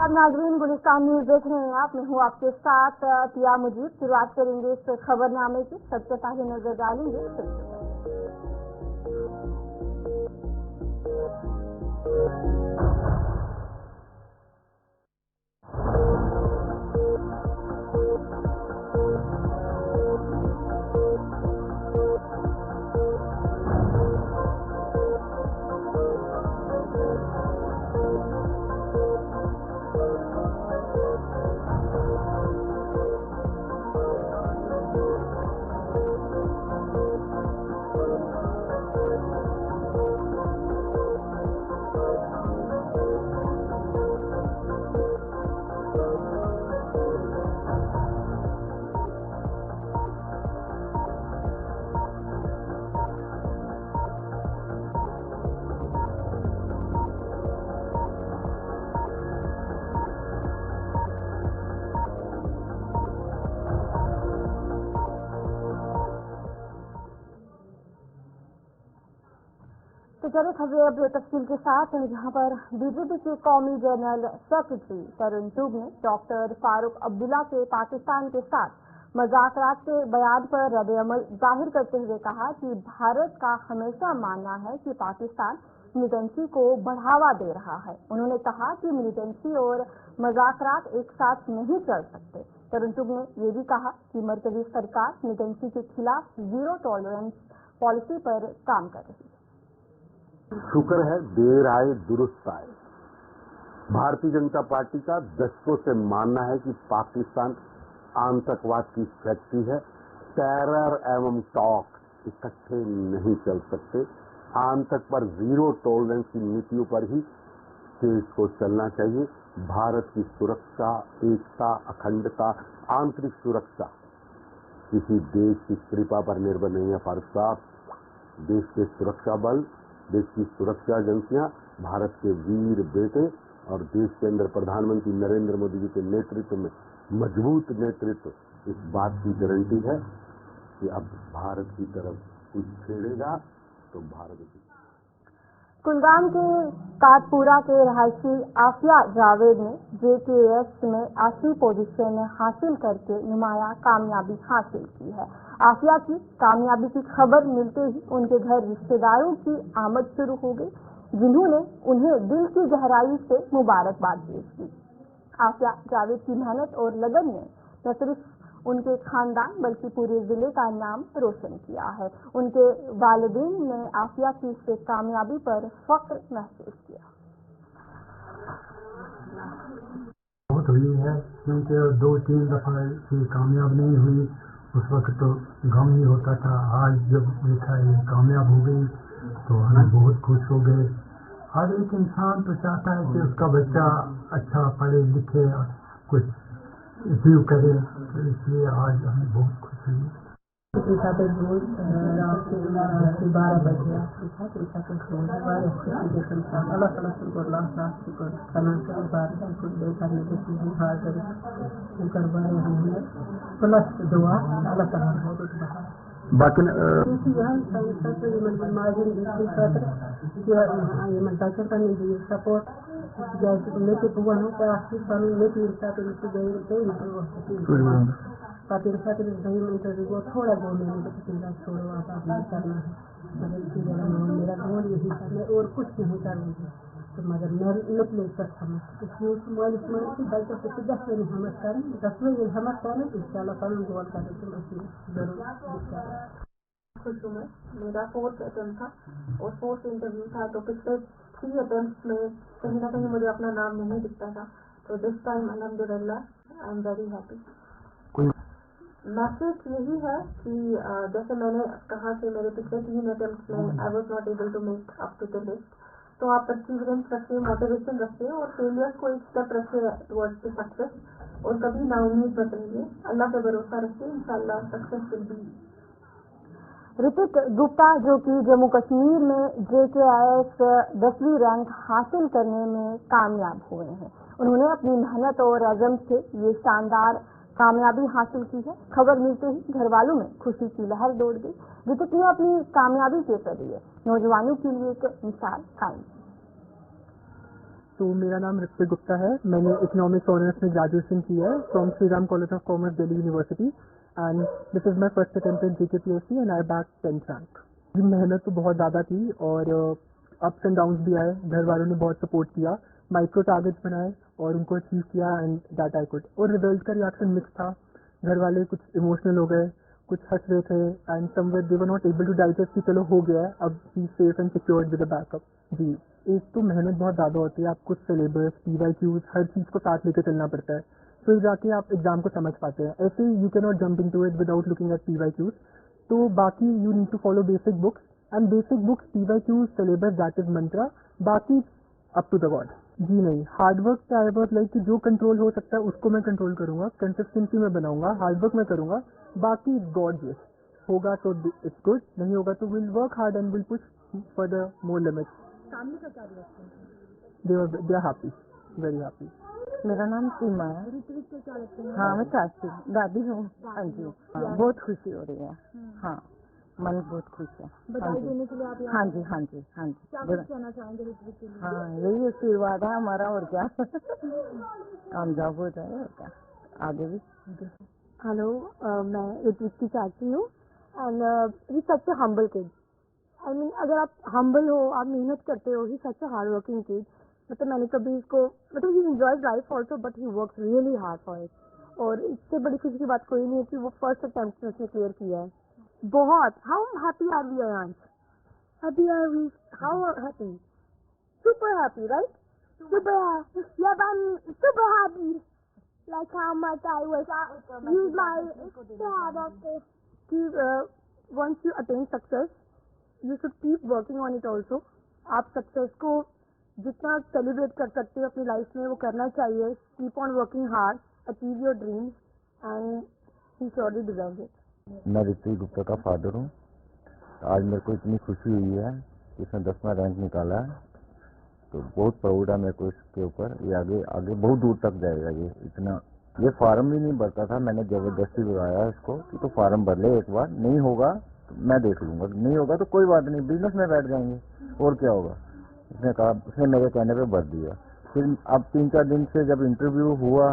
अब नाज़रीन गुलिस्तान न्यूज देख रहे हैं आप। मैं हूँ आपके साथ पिया मुजीब। शुरुआत करेंगे इस खबरनामे की। सबसे पहले नजर डालेंगे तो चलिए खबरें अब तफसील के साथ हैं, जहां पर बीजेपी के कौमी जनरल सेक्रेटरी तरुण चुग ने डॉक्टर फारूक अब्दुल्ला के पाकिस्तान के साथ मुज़ाकरात के बयान पर रद्द-ए-अमल जाहिर करते हुए कहा कि भारत का हमेशा मानना है कि पाकिस्तान मिलिटेंसी को बढ़ावा दे रहा है। उन्होंने कहा कि मिलिटेंसी और मुज़ाकरात एक साथ नहीं चल सकते। तरुण चुग ने ये भी कहा कि मरकजी सरकार मिलिटेंसी के खिलाफ जीरो टॉलरेंस पॉलिसी पर काम कर रही है। शुक्र है देर आए दुरुस्त आए। भारतीय जनता पार्टी का दशकों से मानना है कि पाकिस्तान आतंकवाद की फैक्ट्री है। टेरर एवं टॉक इकट्ठे नहीं चल सकते। आतंक पर जीरो टॉलरेंस की नीतियों पर ही देश को चलना चाहिए। भारत की सुरक्षा, एकता, अखंडता, आंतरिक सुरक्षा किसी देश की कृपा पर निर्भर नहीं है। फारूक साहब, देश के सुरक्षा बल, देश की सुरक्षा एजेंसियां, भारत के वीर बेटे और देश के अंदर प्रधानमंत्री नरेंद्र मोदी जी के नेतृत्व में मजबूत नेतृत्व इस बात की गारंटी है कि अब भारत की तरफ कुछ छेड़ेगा तो भारत की। कुलगाम के काटपुरा के रहायशी आफिया जावेद ने JKS में 80 पोजीशन हासिल करके नुमाया कामयाबी हासिल की है। आफिया की कामयाबी की खबर मिलते ही उनके घर रिश्तेदारों की आमद शुरू हो गई, जिन्होंने उन्हें दिल की गहराई से मुबारकबाद पेश की। आफिया जावेद की मेहनत और लगन ने न सिर्फ उनके खानदान बल्कि पूरे जिले का नाम रोशन किया है। उनके वालिदैन ने आफिया की इस कामयाबी पर फख्र महसूस किया। बहुत हुई है क्योंकि 2-3 दफा ये कामयाब नहीं हुई। उस वक्त तो गम नहीं होता था। आज जब देखा ये कामयाब हो गई तो हम बहुत खुश हो गए। हर एक इंसान तो चाहता है कि उसका बच्चा अच्छा पढ़े लिखे कुछ अचीव करे, तो इसलिए आज हमें बहुत खुशी है। रात के 12 बजे अल्लाह ताला शुक्र करने की हाजिर करवा रहे हैं। प्लस दुआ अल्लाह ताला बहुत बाकी सपोर्ट लेके हुआ है इंटरव्यू थोड़ा बोलने में छोड़ो आप नहीं करना है। मेरा गोल यही करना और कुछ नहीं करूँगी तो मगर निकले हमत करें 10वें हमत करें इंशाल्लाह करें गोल करें तो जरूर खुश हूँ। मैं मेरा 4th अटेम्प्ट था और 4th इंटरव्यू था, तो पिछले 3 अटेम्प्ट में कहीं ना कहीं मुझे अपना नाम नहीं दिखता था। तो दिस टाइम अल्हम्दुलिल्लाह I am very happy. Message यही है कि जैसे मैंने कहा कि मेरे पिछले 3 अटेम्प्ट में I was not able to make up to the list, तो आप परसिवरेंस रखिए, मोटिवेशन रखिए और फेलियर को एक स्टेप रखिए टुवर्ड्स द सक्सेस और कभी नाउम्मीद मत रहिए। अल्लाह पे भरोसा रखिए, इंशाल्लाह success will be. Hrithik Gupta, जो कि जम्मू कश्मीर में JKIS 10वीं रैंक हासिल करने में कामयाब हुए हैं, उन्होंने अपनी मेहनत और अज़म से ये शानदार कामयाबी हासिल की है। खबर मिलते ही घर वालों में खुशी की लहर दौड़ गई। ऋतिक ने अपनी कामयाबी के जरिए नौजवानों के लिए एक मिसाल कायम की। तो मेरा नाम ऋत्विक गुप्ता है। मैंने इकोनॉमिक्स ऑनर्स में ग्रेजुएशन किया है from Shri Ram college of commerce Delhi university and this is my first attempt in GKPSC and I bagged 10th rank. मेहनत तो बहुत ज़्यादा थी और अप्स एंड डाउन्स भी आए। घर वालों ने बहुत सपोर्ट किया, माइक्रो टारगेट्स बनाए और उनको अचीव किया एंड दैट आई कुड। और रिजल्ट का रिएक्शन मिक्स था। घर वाले कुछ इमोशनल हो गए, कुछ हंस रहे थे and somewhere they were not able to digest कि चलो हो गया है, अब be safe and secured with a backup. जी, एक तो मेहनत बहुत ज़्यादा होती है, आपको सिलेबस, PYQs हर चीज़ को साथ लेकर चलना पड़ता है, फिर जाके आप एग्जाम को समझ पाते हैं। ऐसे you can not jump into it without looking at PYQs। तो बाकी you need to follow basic books and basic books, PYQs, syllabus, that is mantra, बाकी अप टू द गॉड। जी नहीं, हार्डवर्क टाइवर्क लाइक कि जो कंट्रोल हो सकता है उसको मैं कंट्रोल करूंगा, कंसिस्टेंसी में बनाऊंगा, हार्डवर्क में करूंगा, बाकी गॉड विश। होगा तो इट्स गुड, नहीं होगा तो will work hard and will push for the more limits. Family का क्या रिएक्शन था? They are happy, very happy. मेरा नाम सीमा है। ऋत्विक को क्या लगता है? हाँ, मैं चाची दादी हूँ। हाँ जी, हाँ, बहुत खुशी हो रही है। हाँ, मन बहुत खुश है। बधाई देने के लिए आप यहाँ हाँ जी, हाँ जी, हाँ जी। क्या कुछ कहना चाहेंगे ऋत्विक के लिए? हाँ, यही आशीर्वाद है हमारा और क्या। कामयाब हो जाए और क्या, आगे भी। हेलो, मैं ऋत्विक की चाची हूँ and he such a humble kid. I mean अगर आप हम्बल हो, आप मेहनत करते हो, he such a hard working kid. मतलब मैंने कभी इसको, मतलब he enjoys life also but he works really hard for it. और इससे बड़ी खुशी की बात कोई नहीं है कि वो फर्स्ट अटेम्प्ट में उसने क्लियर किया है। बहुत, how happy are we aunt? Happy are we? How happy? Super happy, right? Super happy. Yeah, I'm super happy. Like how much I was use my once you attain success, you should keep working on it also. आप success को जितना celebrate कर सकते हो अपनी life में वो करना चाहिए. Keep on working hard, achieve your dreams and he surely deserves it. मैं ऋत्विक गुप्ता का फादर हूँ. आज मेरे को इतनी खुशी हुई है कि इसने 10वां रैंक निकाला है, तो बहुत प्राउड है मेरे को इसके ऊपर. ये आगे आगे बहुत दूर तक जाएगा. ये फार्म भी नहीं भरता था, मैंने जबरदस्ती बुलाया इसको कि तो फार्म भर ले एक बार, नहीं होगा तो मैं देख लूंगा, नहीं होगा तो कोई बात नहीं, बिजनेस में बैठ जाएंगे और क्या होगा. उसने कहा, उसने मेरे कहने पे भर दिया. फिर अब 3-4 दिन से जब इंटरव्यू हुआ,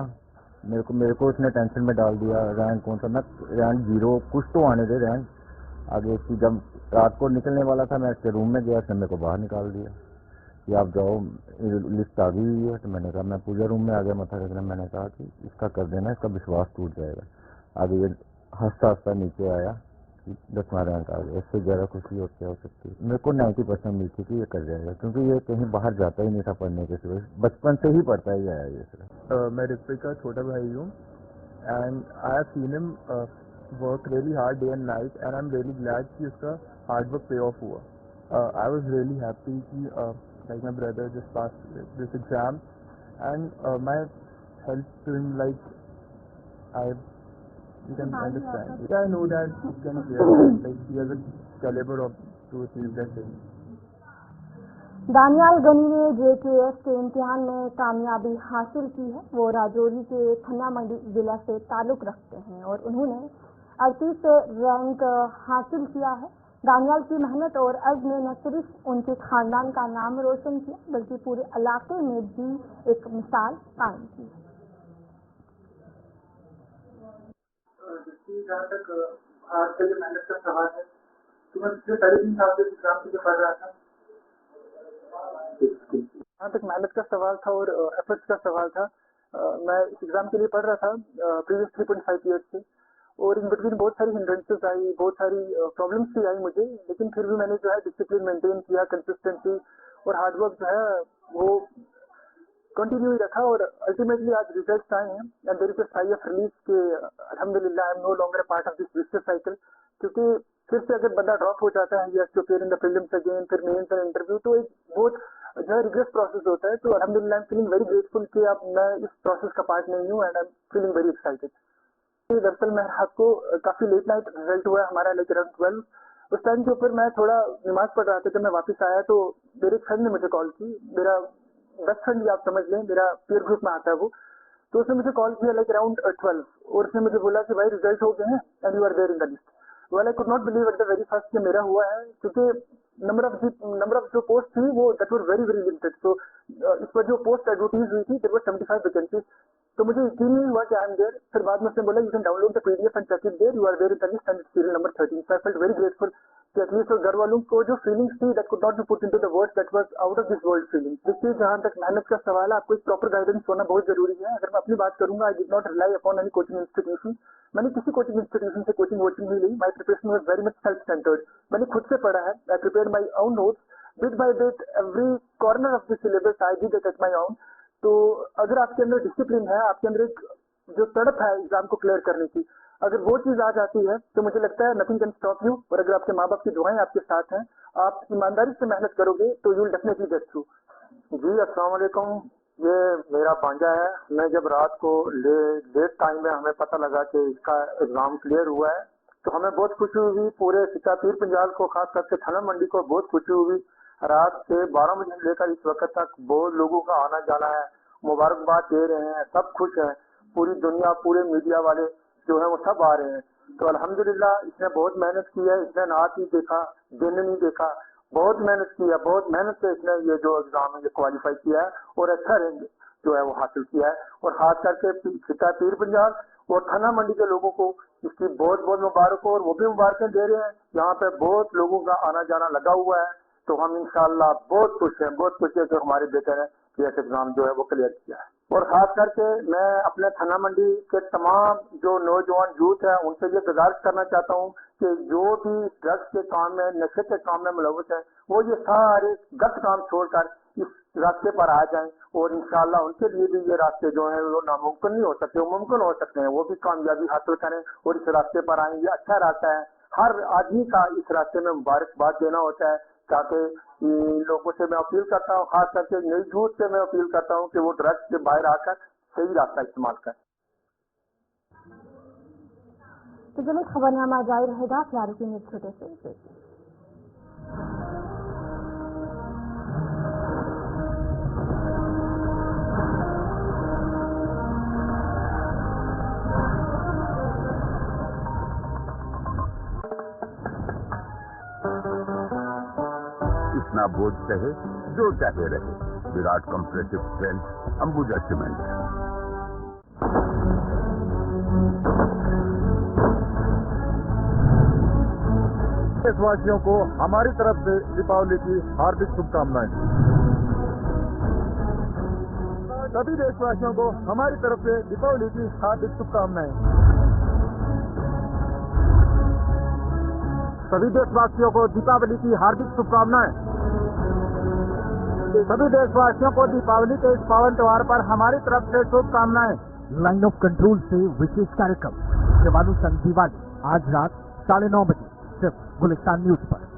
मेरे को उसने टेंशन में डाल दिया. रैंक कौन सा, मैं रैंक 0 कुछ तो आने दे रैंक आगे. इसकी जब रात को निकलने वाला था, मैं इसके रूम में गया, उसने मेरे को बाहर निकाल दिया कि आप जाओ, लिस्ट आ गई हुई है. तो मैंने कहा, मैं पूजा रूम में आ गया मत्था टेकने. मैंने कहा कि इसका कर देना, इसका विश्वास टूट जाएगा. आगे ये हंसता हंसता नीचे आया कि 10वां रैंक आ गया. इससे ज़्यादा खुशी और क्या हो सकती है. मेरे को 90% उम्मीद थी कि ये कर जाएगा, क्योंकि ये कहीं बाहर जाता ही नहीं था पढ़ने के सिवा, बचपन से ही पढ़ता ही आया ये सिर्फ. मैं ऋत्विक का छोटा भाई हूँ and I have seen him work really hard day and night and I am really glad कि उसका हार्ड वर्क पे ऑफ हुआ. आई वाज रियली हैप्पी कि like my brother just passed this exam and my help to him, like you can understand. Yeah, I know that he can hear, like he has a caliber of to achieve that thing. Daniyal Gani ने JKS के इम्तिहान में कामयाबी हासिल की है. वो राजौरी के खन्ना मंडी जिला से ताल्लुक रखते हैं और उन्होंने 38 रैंक हासिल किया है. दानियाल की मेहनत और अज़्म ने न सिर्फ उनके खानदान का नाम रोशन किया, बल्कि पूरे इलाके में भी एक मिसाल कायम की है. जहाँ तक आज के लिए मेहनत का सवाल है, तो मैं पिछले साढ़े 3 साल से एग्जाम के लिए पढ़ रहा था. जहाँ तक मेहनत का सवाल था और एफर्ट्स का सवाल था, मैं इस एग्जाम के लिए पढ़ रहा था प्रीवियस 3.5 ईयर्स से, और इन बिटवीन बहुत सारी हिंड्रेंसेस आई, बहुत सारी प्रॉब्लम्स भी आई मुझे, लेकिन फिर भी मैंने जो है डिसिप्लिन मेंटेन किया, कंसिस्टेंसी और हार्डवर्क जो है वो कंटिन्यू ही रखा, और अल्टीमेटली आज रिजल्ट्स आए हैं and there is a sigh of relief के अल्हम्दुलिल्लाह I am no longer part of this vicious cycle. क्योंकि फिर से अगर बंदा ड्रॉप हो जाता है, या to appear in the prelims again, फिर मेंस एंड इंटरव्यू, तो एक बहुत जो है रिग्रेस प्रोसेस होता है. तो अल्हम्दुलिल्लाह I am feeling very grateful कि अब मैं इस प्रोसेस का पार्ट नहीं हूँ and I am feeling very excited. दरअसल मैं रात को काफी लेट नाइट रिजल्ट हुआ हमारा, लाइक अराउंड 12. उस टाइम के ऊपर मैं थोड़ा नमाज पढ़ रहा था. जब मैं वापस आया तो मेरे फ्रेंड ने मुझे कॉल की, मेरा बेस्ट फ्रेंड आप समझ लें, मेरा पीयर ग्रुप में आता है वो. तो उसने मुझे कॉल किया लाइक अराउंड 12 और उसने मुझे बोला कि भाई रिजल्ट हो गए हैं and you are there in the list. Well I could not believe at the very first कि मेरा हुआ है, क्योंकि नंबर ऑफ जो पोस्ट थी वो that were very very limited. So if उस पर जो पोस्ट एडवर्टीज हुई थी देयर वर 75 वैकेंसीज। तो मुझे यकीन नहीं हुआ कि आई एम देयर। फिर बाद में उसने बोला you can download the PDF and check it there, you are there in the list and serial number 13। So I felt very grateful कि एटलीस्ट घर वालों को जो फीलिंग्स थी that could not be put into the words, that was out of this world feeling. देखिए जहां तक मेहनत का सवाल है, आपको एक प्रॉपर गाइडेंस होना बहुत जरूरी है। अगर मैं अपनी बात करूंगा, I did not rely upon any coaching institution. मैंने किसी कोचिंग इंस्टीट्यूशन से कोचिंग वोचिंग नहीं ली। My preparation was very much self centred. मैंने खुद से पढ़ा है। I prepared my own notes bit by bit, every corner of the syllabus I did it at my own। तो अगर आपके अंदर डिसिप्लिन है, आपके अंदर एक जो तड़प है एग्जाम को क्लियर करने की, अगर वो चीज आ जाती है तो मुझे लगता है नथिंग कैन स्टॉप यू। और अगर आपके माँ बाप की दुआएं आपके साथ हैं, आप ईमानदारी से मेहनत करोगे तो you will definitely get through. जी अस्सलाम वालेकुम, ये मेरा भांजा है। मैं जब रात को लेट टाइम में हमें पता लगा कि इसका एग्जाम क्लियर हुआ है तो हमें बहुत खुशी हुई। पूरे सिक्का पीर पंजाल को, खास करके थाना मंडी को बहुत खुशी हुई। रात से 12 बजे से लेकर इस वक्त तक बहुत लोगों का आना जाना है, मुबारकबाद दे रहे हैं, सब खुश हैं। पूरी दुनिया, पूरे मीडिया वाले जो है वो सब आ रहे हैं। तो अल्हम्दुलिल्लाह इसने बहुत मेहनत की है। इसने रात नहीं देखा, दिन नहीं देखा, बहुत मेहनत की है। बहुत मेहनत से इसने ये जो एग्जाम है ये क्वालिफाई किया है और अच्छा रैंक जो है वो हासिल किया है। और खास करके सिक्का पीर पंजाल और थाना मंडी के लोगों को इसकी बहुत बहुत मुबारक हो। और वो भी मुबारकें दे रहे हैं। यहाँ पे बहुत लोगों का आना जाना लगा हुआ है। तो हम इंशाल्लाह बहुत खुश हैं, बहुत खुश है कि हमारे बेटे ने ये एग्जाम जो है वो क्लियर किया है। और खास करके मैं अपने थाना मंडी के तमाम जो नौजवान यूथ है उनसे ये गुजारिश करना चाहता हूँ कि जो भी ड्रग्स के काम में, नशे के काम में मुलव्वस है, वो ये सारे गलत काम छोड़कर इस रास्ते पर आ जाएं। और इंशाल्लाह उनके लिए भी ये रास्ते जो है वो नामुमकिन नहीं हो सकते, वो मुमकिन हो सकते हैं। वो भी कामयाबी हासिल करें और इस रास्ते पर आए। ये अच्छा रास्ता है। हर आदमी का इस रास्ते में मुबारकबाद देना होता है। ताकि लोगों से मैं अपील करता हूँ, खास करके नई यूथ से मैं अपील करता हूँ कि वो ड्रग्स से बाहर आकर सही रास्ता इस्तेमाल करें। तो चलिए खबरनामा जारी रहेगा। फिलहाल की एक छोटे से इतना बोझ कहे जो चाहे रहे, Virat compressive strength Ambuja cement. देशवासियों को हमारी तरफ से दीपावली की हार्दिक शुभकामनाएं। सभी देशवासियों को हमारी तरफ से दीपावली की हार्दिक शुभकामनाएं। सभी देशवासियों को दीपावली की हार्दिक शुभकामनाएं। सभी देशवासियों को दीपावली के इस पावन त्योहार पर हमारी तरफ से शुभकामनाएं। लाइन ऑफ कंट्रोल से विशेष कार्यक्रम जवानों संग दिवाली आज रात 9:30 बजे सिर्फ गुलिस्तान न्यूज पर।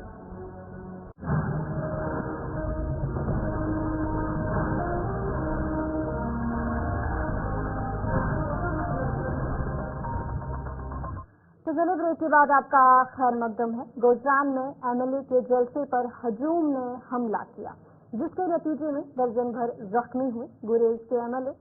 तो चलिए ब्रेक के बाद आपका खैर मकदम है। गुजरात में एमएलए के जलसे पर हजूम ने हमला किया, जिसके नतीजे में दर्जन भर जख्मी हुए। गुरेज के एमएलए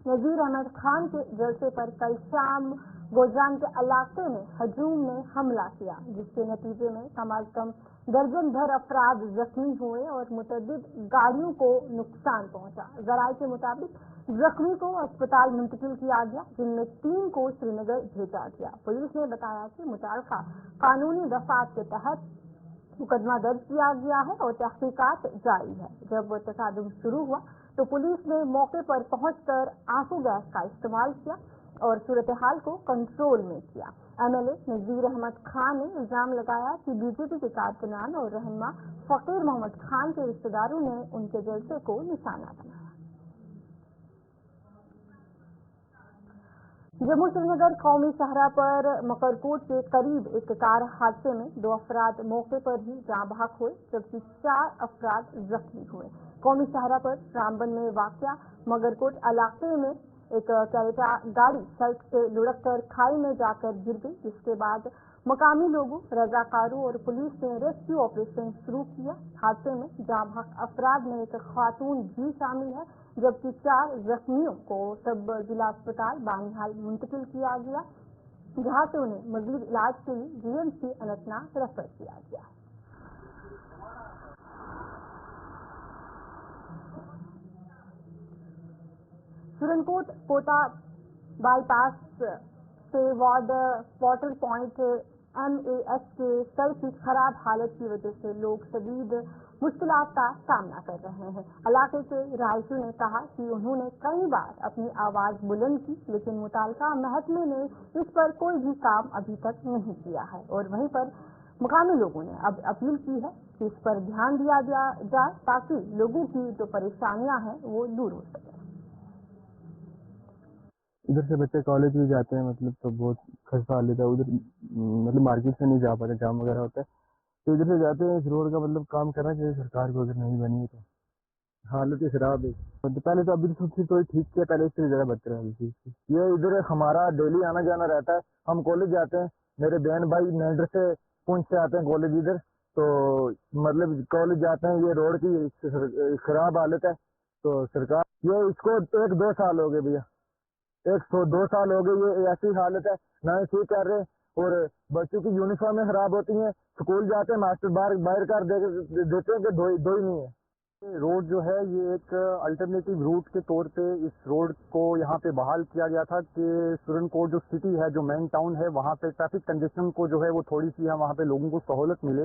नजीर अहमद खान के जलसे पर कल शाम गुजरात के इलाके में हजूम ने हमला किया, जिसके नतीजे में कम अज कम दर्जन भर अफराद जख्मी हुए और मुतअद्दिद गाड़ियों को नुकसान पहुंचा। जराये के मुताबिक जख्मी को अस्पताल मुंतकिल किया गया, जिनमें 3 को श्रीनगर भेजा गया। पुलिस ने बताया कि मुताल्लिका कानूनी दफात के तहत मुकदमा दर्ज किया गया है और तहकीकात जारी है। जब तसादुम शुरू हुआ तो पुलिस ने मौके पर पहुंचकर आंसू गैस का इस्तेमाल किया और सूरत हाल को कंट्रोल में किया। एमएलए नजीर अहमद खान ने इल्जाम लगाया कि बीजेपी के कारकुनान और रहनुमा फकीर मोहम्मद खान के रिश्तेदारों ने उनके जलसे को निशाना बनाया। जम्मू श्रीनगर कौमी शाहरा पर मकरकोट के करीब एक कार हादसे में 2 अफराद मौके पर ही जाँ बहक हुए, जबकि 4 अफराद जख्मी हुए। कौमी शाहरा पर रामबन में वाक़या मगरकोट इलाके में एक कैरेटा गाड़ी सड़क से लुढ़ककर खाई में जाकर गिर गई, जिसके बाद मकामी लोगों, रजाकारों और पुलिस ने रेस्क्यू ऑपरेशन शुरू किया। हादसे में जाँ बहक अफराद में एक खातून भी शामिल है, जबकि 4 जख्मियों को सब जिला अस्पताल बानिहाल मुंतकिल किया गया, जहां से उन्हें मज़ीद इलाज के लिए जीएमसी अनंतनाग रेफर किया गया। सुरनकोट कोटा बाईपास से वाटर पॉइंट MAS के सड़क की खराब हालत की वजह से लोग शदीद मुश्किलात का सामना कर रहे हैं। इलाके के रहायशी ने कहा कि उन्होंने कई बार अपनी आवाज बुलंद की, लेकिन मुताल्लिका महकमे ने इस पर कोई भी काम अभी तक नहीं किया है। और वहीं पर मुकामी लोगों ने अब अपील की है कि इस पर ध्यान दिया जाए ताकि लोगों की जो परेशानियां हैं वो दूर हो सके। इधर से बच्चे कॉलेज भी जाते हैं, मतलब तो बहुत खर्चा लेता है उधर, मतलब मार्केट से नहीं जा पाते, जाम वगैरह होता है तो इधर से जाते हैं। इस रोड का मतलब काम करना चाहिए सरकार को, अगर नहीं बनी है तो। हालत ही खराब है, तो पहले तो अभी तो ठीक किया, पहले इससे ज़्यादा बदतर है अभी। ये इधर हमारा डेली आना जाना रहता है, हम कॉलेज जाते हैं, मेरे बहन भाई मेंढर से पुंछ से आते हैं कॉलेज इधर, तो मतलब कॉलेज जाते हैं, ये रोड की खराब हालत है। तो सरकार ये इसको 1-2 साल हो गए भैया, 102 साल हो गए ये ऐसी हालत है, ना ही ठीक कर रहे। और बच्चों की यूनिफॉर्में खराब होती हैं, स्कूल जाते हैं मास्टर बाहर कर देते हैं कि दो ही नहीं है। रोड जो है ये एक अल्टरनेटिव रूट के तौर पे इस रोड को यहाँ पे बहाल किया गया था कि सुरनकोट जो सिटी है, जो मेन टाउन है, वहाँ पे ट्रैफिक कंजेशन को जो है वो थोड़ी सी है, वहाँ पे लोगों को सहूलत मिले।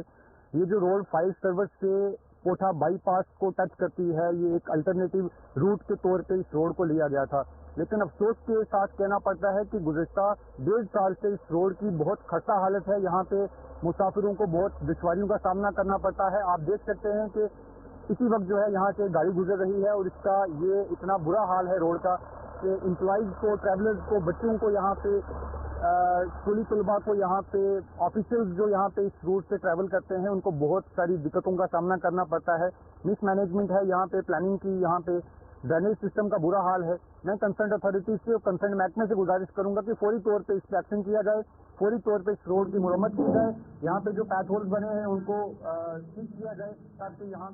ये जो रोड 5 सर्विस से कोटा बाईपास को टच करती है, ये एक अल्टरनेटिव रूट के तौर पे इस रोड को लिया गया था। लेकिन अफसोस के साथ कहना पड़ता है कि गुज़श्ता 1.5 साल से इस रोड की बहुत खस्ता हालत है। यहाँ पे मुसाफिरों को बहुत दुश्वारियों का सामना करना पड़ता है। आप देख सकते हैं कि इसी वक्त जो है यहाँ से गाड़ी गुजर रही है और इसका ये इतना बुरा हाल है रोड का कि एम्प्लॉइज को, ट्रैवलर्स को, बच्चों को, यहाँ पे स्कूली तलबा को, यहाँ पे ऑफिशियल्स जो यहाँ पे इस रूट से ट्रैवल करते हैं, उनको बहुत सारी दिक्कतों का सामना करना पड़ता है। मिसमैनेजमेंट है यहाँ पे, प्लानिंग की, यहाँ पे ड्रेनेज सिस्टम का बुरा हाल है। मैं कंसर्न अथॉरिटी से और कंसर्न महकमे से गुजारिश करूंगा कि फौरी तौर पे इस पर एक्शन किया जाए, फौरी तौर पे इस रोड की मुरम्मत की जाए, यहाँ पे जो पैथ होल्स बने हैं उनको ठीक किया जाए ताकि यहाँ।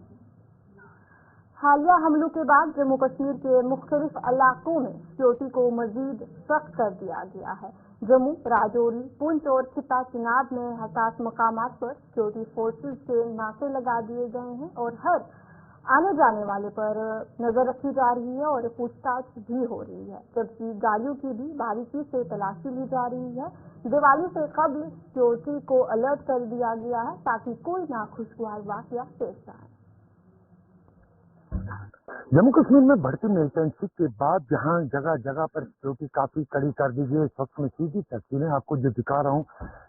हालिया हमलों के बाद जम्मू कश्मीर के मुख्तलिफ इलाकों में सिक्योरिटी को मजीद सख्त कर दिया गया है। जम्मू, राजौरी, पुंछ और खिता चिनाब में हसास मकामात पर सिक्योरिटी फोर्सेज के नाके लगा दिए गए हैं और हर आने जाने वाले पर नजर रखी जा रही है और पूछताछ भी हो रही है, जबकि गाड़ियों की भी बारीकी से तलाशी ली जा रही है। दिवाली से कबल सिक्योरिटी को अलर्ट कर दिया गया है ताकि कोई नाखुशगवार वाकया पेश आए। जम्मू कश्मीर में बढ़ती मिलिटेंसी के बाद जहां जगह जगह पर सिक्योरिटी काफी कड़ी कर दी गई है, इस वक्त मैं सीधी तस्वीरें आपको जो दिखा रहा हूँ,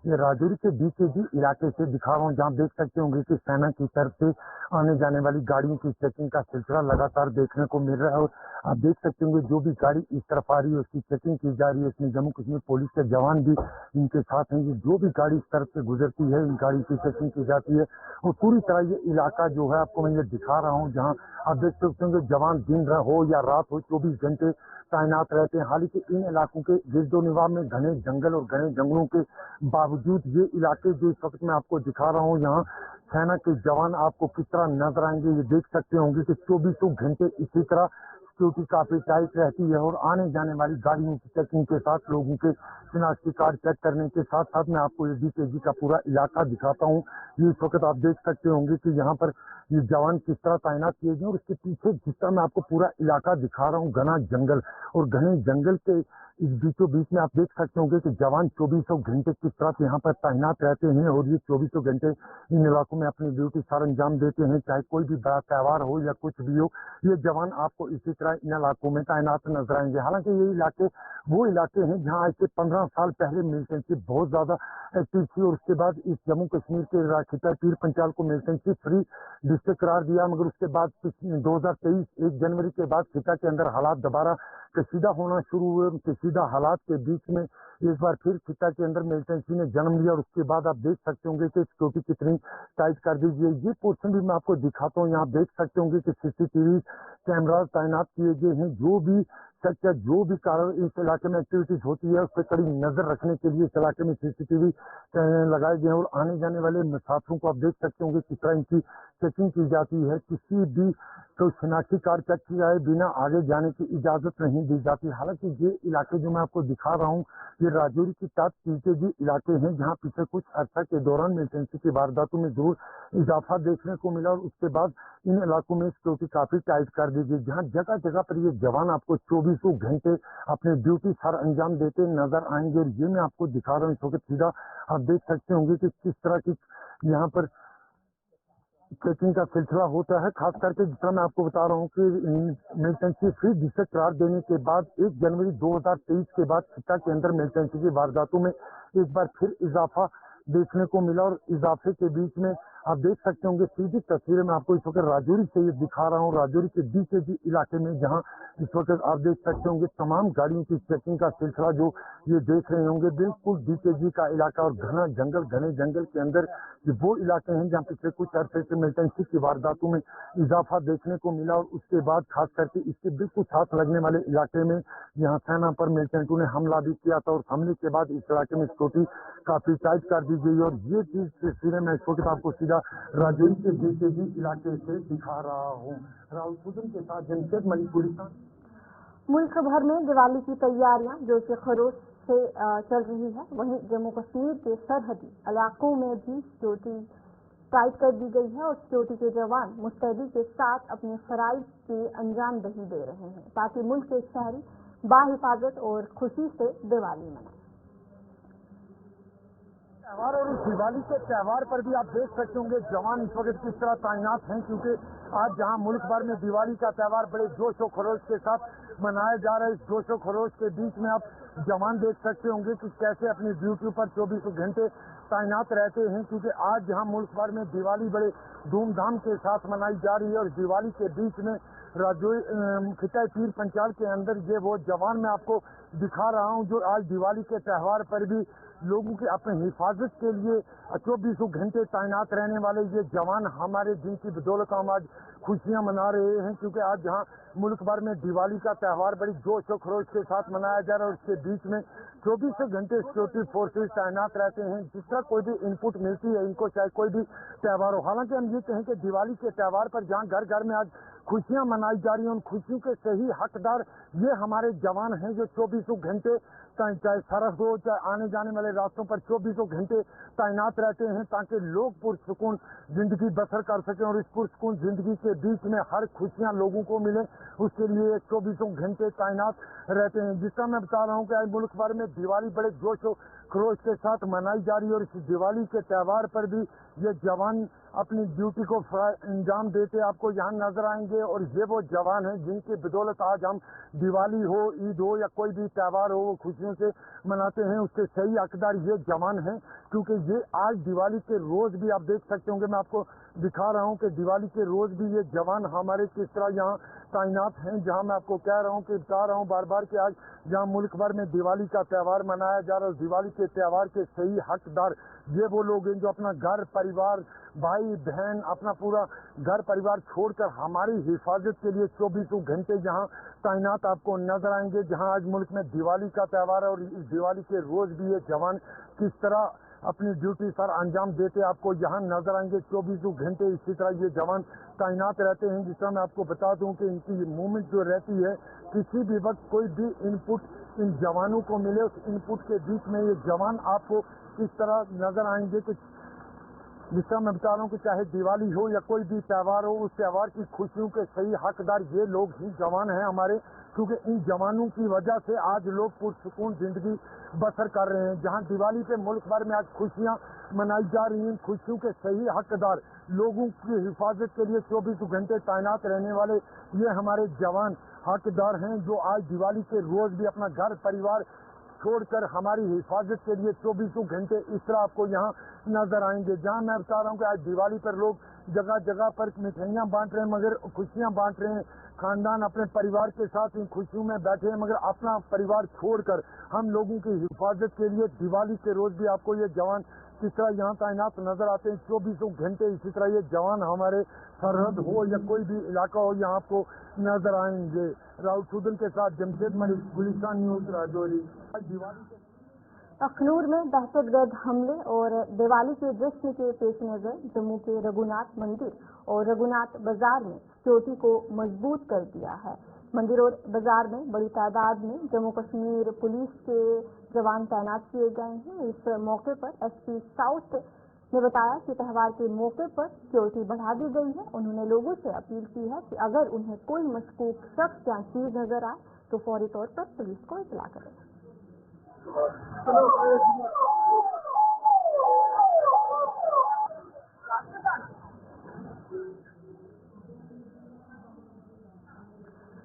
ये राजौरी के BKG इलाके से दिखा रहा हूँ, जहां देख सकते होंगे कि सेना की तरफ से आने जाने वाली गाड़ियों की चेकिंग का सिलसिला लगातार देखने को मिल रहा है। और आप देख सकते होंगे जो भी गाड़ी इस तरफ आ रही है उसकी चेकिंग की जा रही है। इसमें जम्मू कश्मीर पुलिस के जवान भी इनके साथ हैं। जो भी गाड़ी इस तरफ से गुजरती है, इन गाड़ी की चेकिंग की जाती है। और पूरी तरह ये इलाका जो है आपको मैं ये दिखा रहा हूँ, जहाँ आप देख सकते होंगे जवान दिन हो या रात हो 24 घंटे तैनात रहते हैं। हालांकि इन इलाकों के गिरदोनिवा में घने जंगल और घने जंगलों के बावजूद ये इलाके जो इस वक्त मैं आपको दिखा रहा हूँ, यहाँ सेना के जवान आपको किस तरह नजर आएंगे ये देख सकते होंगे कि 24 घंटे इसी तरह सिक्योरिटी काफी टाइट रहती है। और आने जाने वाली गाड़ियों की चेकिंग के साथ लोगों के शिनाख्ती कार्ड चेक करने के साथ साथ मैं आपको ये BKG का पूरा इलाका दिखाता हूँ। ये इस वक्त आप देख सकते होंगे कि यहाँ पर ये जवान किस तरह तैनात किए गए और इसके पीछे जिस तरह मैं आपको पूरा इलाका दिखा रहा हूँ, घना जंगल और घने जंगल के इस बीचों बीच में आप देख सकते होंगे कि जवान 24 घंटे किस तरह से यहाँ पर तैनात रहते हैं और ये 24 घंटे इन इलाकों में अपनी ड्यूटी सार अंजाम देते हैं। चाहे कोई भी बड़ा त्यौहार हो या कुछ भी हो, ये जवान आपको इसी तरह इन इलाकों में तैनात नजर आएंगे। हालांकि ये इलाके वो इलाके हैं जहाँ आज से 15 साल पहले मिलिटेंसी बहुत ज्यादा एक्टिव थी और उसके बाद इस जम्मू कश्मीर के खिता पीर पंचाल को मिलिटेंसी फ्री डिस्ट्रिक्ट करार दिया। मगर उसके बाद 2023 1 जनवरी के बाद खिता के अंदर हालात दोबारा कशीदा होना शुरू हुए। कशीदा हालात के बीच में इस बार फिर खिता के अंदर मिलिटेंसी ने जन्म लिया और उसके बाद आप देख सकते होंगे कि सिक्योरिटी कितनी टाइट कर दी गई। ये पोर्शन भी मैं आपको दिखाता हूँ। यहाँ देख सकते होंगे कि CCTV कैमराज तैनात किए गए हैं। जो भी सच जो भी कारण इस इलाके में एक्टिविटीज होती है उस पर कड़ी नजर रखने के लिए इस इलाके में CCTV लगाए गए हैं। और आने जाने वाले मुसाफिरों को आप देख सकते होंगे किस तरह इनकी चेकिंग की जाती है। किसी भी तो शनाख्ती कार्ड चेक किया जाए, बिना आगे जाने की इजाजत नहीं दी जाती। हालांकि ये इलाके जो मैं आपको दिखा रहा हूँ, ये राजौरी की टॉप पीकेजी इलाके हैं, जहाँ पिछले कुछ अर्सा के दौरान मिलिटेंसी की वारदातों में जरूर इजाफा देखने को मिला और उसके बाद इन इलाकों में सिक्योरिटी काफी टाइट कर दी गई, जहाँ जगह जगह पर ये जवान आपको 24 घंटे अपने ड्यूटी सर अंजाम देते नजर आएंगे। और ये मैं आपको दिखा रहा हूँ इस वक्त सीधा, आप देख सकते होंगे कि किस तरह की यहाँ पर चेकिंग का सिलसिला होता है। खास करके जिस तरह मैं आपको बता रहा हूँ कि मिलिटेंसी फ्री डिस्ट्रिक्ट करार देने के बाद 1 जनवरी 2023 के बाद खिता के अंदर मिलिटेंसी की वारदातों में एक बार फिर इजाफा देखने को मिला। और इजाफे के बीच में आप देख सकते होंगे सीधी तस्वीरें मैं आपको इस वक्त राजौरी से ये दिखा रहा हूँ, राजौरी के डीकेजी इलाके में, जहाँ इस वक्त आप देख सकते होंगे तमाम गाड़ियों की चेकिंग का सिलसिला जो ये देख रहे होंगे, बिल्कुल डीकेजी का इलाका और घने जंगल के अंदर ये वो इलाके हैं जहाँ पिछले कुछ अरसे से मिलिटेंसी की वारदातों में इजाफा देखने को मिला। और उसके बाद खास करके इसके बिल्कुल साथ लगने वाले इलाके में यहाँ सेना पर मिलिटेंटों ने हमला भी किया था और हमले के बाद इस इलाके में सिक्योरिटी काफी टाइट कर दी गई। और ये चीज तस्वीरें मैं इस वक्त आपको सीधा राजौरी के डीकेजी इलाके से दिखा रहा हूँ। राहुल सुदन के साथ जमशेद मलिक, गुलिस्तान। मुल्क भर में दिवाली की तैयारियां जोश खरोश से चल रही है। वहीं जम्मू कश्मीर के सरहदी इलाकों में भी सिक्योरिटी टाइट कर दी गई है और सिक्योरिटी के जवान मुस्तैदी के साथ अपने फराइज की अंजामदही दे रहे हैं ताकि मुल्क के शहरी बाहिफाजत और खुशी से दिवाली मनाएं। त्यौहार और इस दिवाली के त्यौहार पर भी आप देख सकते होंगे जवान इस वक्त किस तरह तैनात हैं, क्योंकि आज जहां मुल्क भर में दिवाली का त्यौहार बड़े जोश और खरोश के साथ मनाया जा रहा है, इस जोश और खरोश के बीच में आप जवान देख सकते होंगे कि कैसे अपनी ड्यूटी पर 24 घंटे तैनात रहते हैं। क्योंकि आज जहां मुल्क भर में दिवाली बड़े धूमधाम के साथ मनाई जा रही है और दिवाली के बीच में राजौरी खिताई पीर पंचाल के अंदर ये वो जवान मैं आपको दिखा रहा हूँ जो आज दिवाली के त्यौहार पर भी लोगों के अपने हिफाजत के लिए 24 घंटे तैनात रहने वाले ये जवान हमारे जिनकी बदौलत हम आज खुशियां मना रहे हैं। क्योंकि आज जहां मुल्क भर में दिवाली का त्यौहार बड़ी जोश और खरोश के साथ मनाया जा रहा है और उसके बीच में 24 घंटे सिक्योरिटी फोर्सेज तैनात रहते हैं। जिस तरह कोई भी इनपुट मिलती है इनको, चाहे कोई भी त्यौहार हो। हालांकि हम ये कहें कि दिवाली के त्यौहार पर जहां घर घर में आज खुशियां मनाई जा रही हैं, उन खुशियों के सही हकदार ये हमारे जवान हैं जो 24 घंटे चाहे सरहद हो चाहे आने जाने वाले रास्तों पर 24 घंटे तैनात रहते हैं ताकि लोग पुरसुकून जिंदगी बसर कर सकें और इस पुरसुकून जिंदगी के बीच में हर खुशियां लोगों को मिले, उसके लिए 24 घंटे तैनात रहते हैं। जिसका मैं बता रहा हूँ कि आज मुल्क भर में दिवाली बड़े जोश खरोश के साथ मनाई जा रही है और इस दिवाली के त्यौहार पर भी ये जवान अपनी ड्यूटी को अंजाम देते आपको यहाँ नजर आएंगे। और ये वो जवान हैं जिनकी बदौलत आज हम दिवाली हो, ईद हो या कोई भी त्यौहार हो वो खुशियों से मनाते हैं, उसके सही हकदार ये जवान हैं। क्योंकि ये आज दिवाली के रोज भी आप देख सकते होंगे, मैं आपको दिखा रहा हूँ कि दिवाली के रोज भी ये जवान हमारे किस तरह यहाँ तैनात हैं। जहाँ मैं आपको कह रहा हूँ कि बता रहा हूँ बार बार कि आज जहाँ मुल्क भर में दिवाली का त्यौहार मनाया जा रहा है, दिवाली के त्यौहार के सही हकदार ये वो लोग हैं जो अपना घर परिवार भाई बहन अपना पूरा घर परिवार छोड़कर हमारी हिफाजत के लिए 24 घंटे यहाँ तैनात आपको नजर आएंगे। जहाँ आज मुल्क में दिवाली का त्यौहार है और इस दिवाली के रोज भी ये जवान किस तरह अपनी ड्यूटी सर अंजाम देते आपको यहाँ नजर आएंगे 24 घंटे। इसी तरह ये जवान तैनात रहते हैं। जिस तरह मैं आपको बता दूं कि इनकी मूवमेंट जो रहती है, किसी भी वक्त कोई भी इनपुट इन जवानों को मिले, उस इनपुट के बीच में ये जवान आपको किस तरह नजर आएंगे कि जिस तरह मैं बता रहा हूँ कि चाहे दिवाली हो या कोई भी त्यौहार हो, उस त्यौहार की खुशियों के सही हकदार ये लोग ही जवान हैं हमारे। क्योंकि इन जवानों की वजह से आज लोग पुरसुकून जिंदगी बसर कर रहे हैं। जहाँ दिवाली पे मुल्क भर में आज खुशियाँ मनाई जा रही हैं, खुशियों के सही हकदार लोगों की हिफाजत के लिए 24 घंटे तैनात रहने वाले ये हमारे जवान हकदार हैं जो आज दिवाली के रोज भी अपना घर परिवार छोड़कर हमारी हिफाजत के लिए 24 घंटे इस तरह आपको यहाँ नजर आएंगे। जहाँ मैं बता रहा हूँ कि आज दिवाली पर लोग जगह जगह पर मिठाइयाँ बांट रहे हैं, मगर खुशियाँ बांट रहे हैं। खानदान अपने परिवार के साथ इन खुशियों में बैठे हैं, मगर अपना परिवार छोड़कर हम लोगों की हिफाजत के लिए दिवाली के रोज भी आपको ये जवान किस तरह यहाँ तैनात नजर आते हैं 24 घंटे। इसी तरह ये जवान हमारे सरहद हो या कोई भी इलाका हो यहाँ आपको नजर आएंगे। राहुल सूदन के साथ जमशेद मलिक, गुलिस्तान न्यूज, राजौरी। अखनूर में दहशतगर्द हमले और दिवाली के जश्न के पेश नजर जम्मू के रघुनाथ मंदिर और रघुनाथ बाजार में सिक्योरिटी को मजबूत कर दिया है। मंडी रोड बाजार में बड़ी तादाद में जम्मू कश्मीर पुलिस के जवान तैनात किए गए हैं। इस मौके पर एसपी साउथ ने बताया कि त्योहार के मौके पर सिक्योरिटी बढ़ा दी गई है। उन्होंने लोगों से अपील की है कि अगर उन्हें कोई मशकूक शख्स या चीज नजर आए तो फौरी तौर पर पुलिस को इत्तला करें।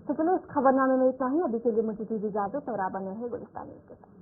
तो चलो इस खबरनामे में इतना ही। अभी के लिए मुझे दीजिए इजाजत और आप बने हैं गुलिस्तान न्यूज़ के साथ।